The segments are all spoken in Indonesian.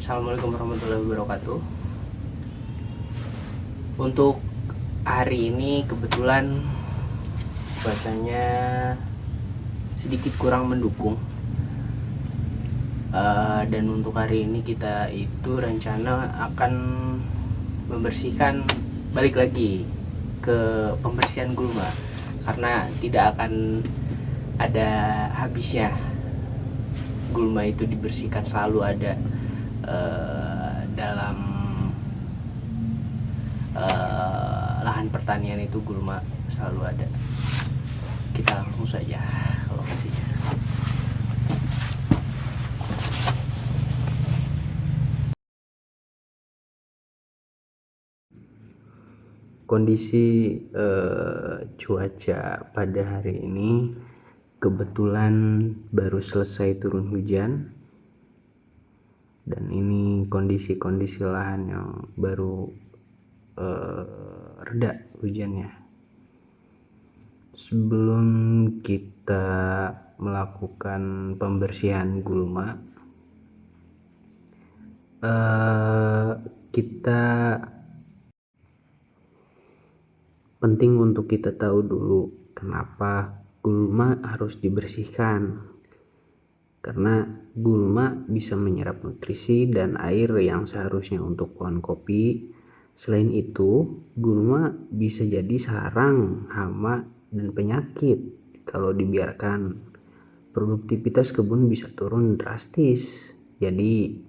Assalamualaikum warahmatullahi wabarakatuh. Untuk hari ini kebetulan cuacanya sedikit kurang mendukung. Dan untuk hari ini kita itu rencana akan membersihkan, balik lagi ke pembersihan gulma karena tidak akan ada habisnya. Gulma itu dibersihkan, selalu ada dalam lahan pertanian itu gulma selalu ada. Kita langsung saja ke lokasinya. Kondisi cuaca pada hari ini kebetulan baru selesai turun hujan, dan ini kondisi lahan yang baru reda hujannya. Sebelum kita melakukan pembersihan gulma, kita penting untuk kita tahu dulu kenapa gulma harus dibersihkan. Karena gulma bisa menyerap nutrisi dan air yang seharusnya untuk pohon kopi. Selain itu, gulma bisa jadi sarang hama dan penyakit kalau dibiarkan. Produktivitas kebun bisa turun drastis. Jadi,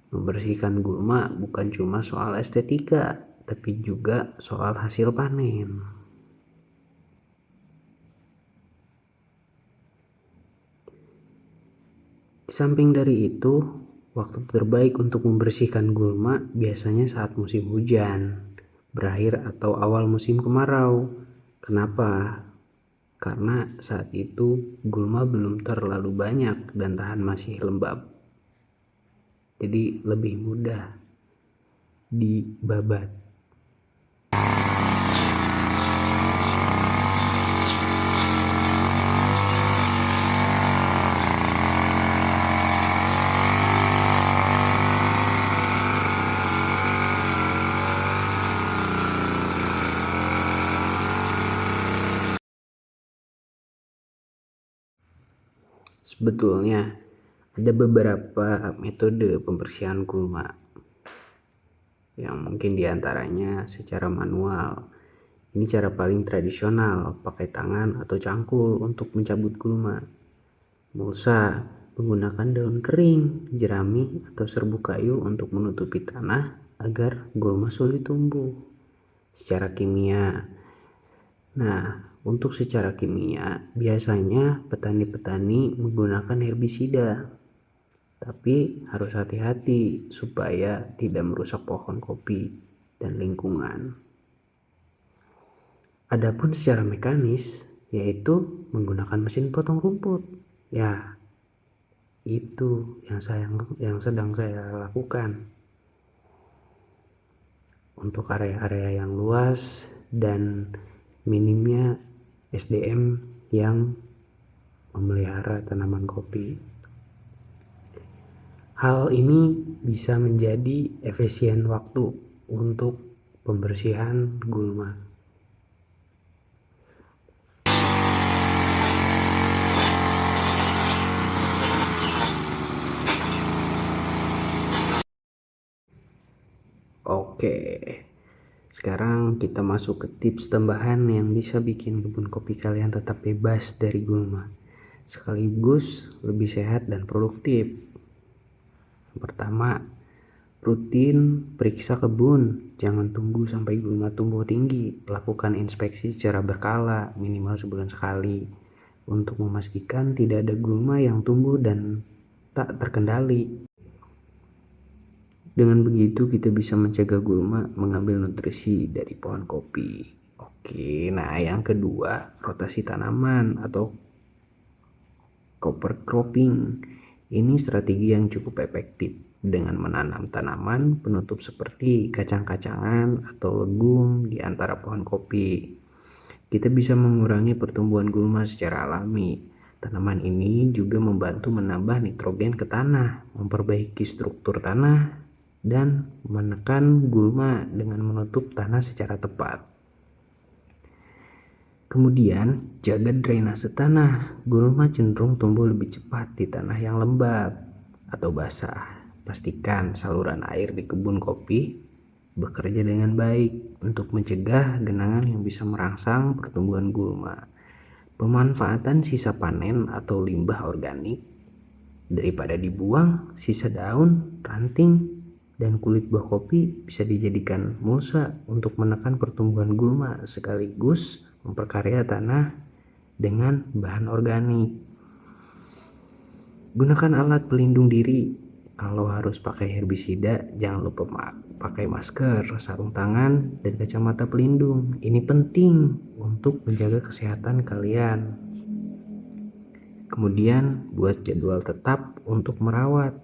membersihkan gulma bukan cuma soal estetika, tapi juga soal hasil panen. Di samping dari itu, waktu terbaik untuk membersihkan gulma biasanya saat musim hujan berakhir atau awal musim kemarau. Kenapa? Karena saat itu gulma belum terlalu banyak dan tahan masih lembab. Jadi lebih mudah dibabat. Sebetulnya ada beberapa metode pembersihan gulma yang mungkin diantaranya secara manual. Ini cara paling tradisional, pakai tangan atau cangkul untuk mencabut gulma. Mulsa, menggunakan daun kering, jerami, atau serbuk kayu untuk menutupi tanah agar gulma sulit tumbuh. Secara kimia. Nah, untuk secara kimia, biasanya petani-petani menggunakan herbisida. Tapi harus hati-hati supaya tidak merusak pohon kopi dan lingkungan. Adapun secara mekanis, yaitu menggunakan mesin potong rumput. Ya, itu yang sedang saya lakukan. Untuk area-area yang luas dan minimnya SDM yang memelihara tanaman kopi. Hal ini bisa menjadi efisien waktu untuk pembersihan gulma. Oke, sekarang kita masuk ke tips tambahan yang bisa bikin kebun kopi kalian tetap bebas dari gulma, sekaligus lebih sehat dan produktif. Pertama, rutin periksa kebun. Jangan tunggu sampai gulma tumbuh tinggi. Lakukan inspeksi secara berkala, minimal sebulan sekali, untuk memastikan tidak ada gulma yang tumbuh dan tak terkendali. Dengan begitu kita bisa mencegah gulma mengambil nutrisi dari pohon kopi. Oke, nah yang kedua, rotasi tanaman atau cover cropping. Ini strategi yang cukup efektif dengan menanam tanaman penutup seperti kacang-kacangan atau legum di antara pohon kopi. Kita bisa mengurangi pertumbuhan gulma secara alami. Tanaman ini juga membantu menambah nitrogen ke tanah, memperbaiki struktur tanah, dan menekan gulma dengan menutup tanah secara tepat. Kemudian, jaga drainase tanah. Gulma cenderung tumbuh lebih cepat di tanah yang lembab atau basah. Pastikan saluran air di kebun kopi bekerja dengan baik untuk mencegah genangan yang bisa merangsang pertumbuhan gulma. Pemanfaatan sisa panen atau limbah organik daripada dibuang, sisa daun, ranting, dan kulit buah kopi bisa dijadikan mulsa untuk menekan pertumbuhan gulma sekaligus memperkaya tanah dengan bahan organik. Gunakan alat pelindung diri. Kalau harus pakai herbisida, jangan lupa pakai masker, sarung tangan, dan kacamata pelindung. Ini penting untuk menjaga kesehatan kalian. Kemudian buat jadwal tetap untuk merawat.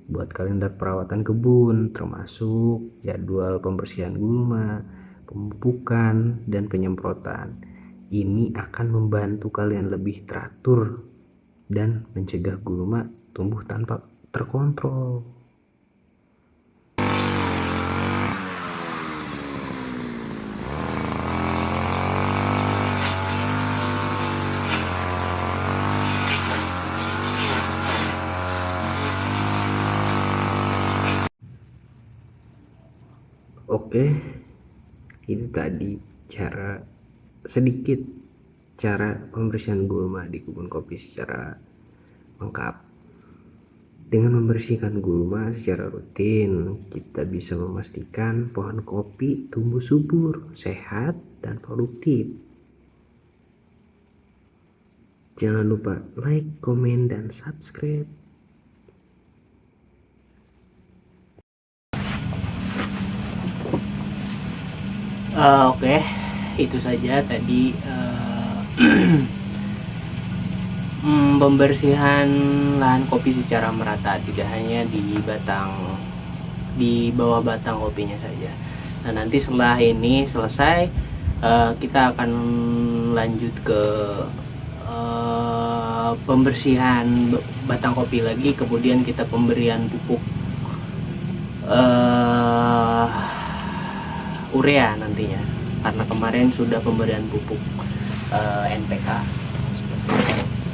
Buat kalender perawatan kebun, termasuk jadwal pembersihan gulma, pemupukan, dan penyemprotan. Ini akan membantu kalian lebih teratur dan mencegah gulma tumbuh tanpa terkontrol. Oke, ini tadi sedikit cara pembersihan gulma di kebun kopi secara lengkap. Dengan membersihkan gulma secara rutin, kita bisa memastikan pohon kopi tumbuh subur, sehat, dan produktif. Jangan lupa like, komen, dan subscribe. Oke, itu saja tadi pembersihan lahan kopi secara merata, tidak hanya di bawah batang kopinya saja. Nah, nanti setelah ini selesai, kita akan lanjut ke pembersihan batang kopi lagi, kemudian kita pemberian pupuk urea nantinya, karena kemarin sudah pemberian pupuk NPK.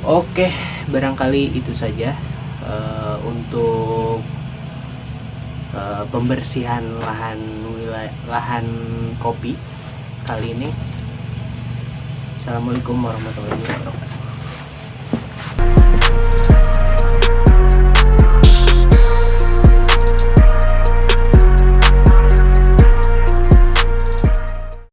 Oke, barangkali itu saja untuk pembersihan lahan kopi kali ini. Assalamualaikum warahmatullahi wabarakatuh.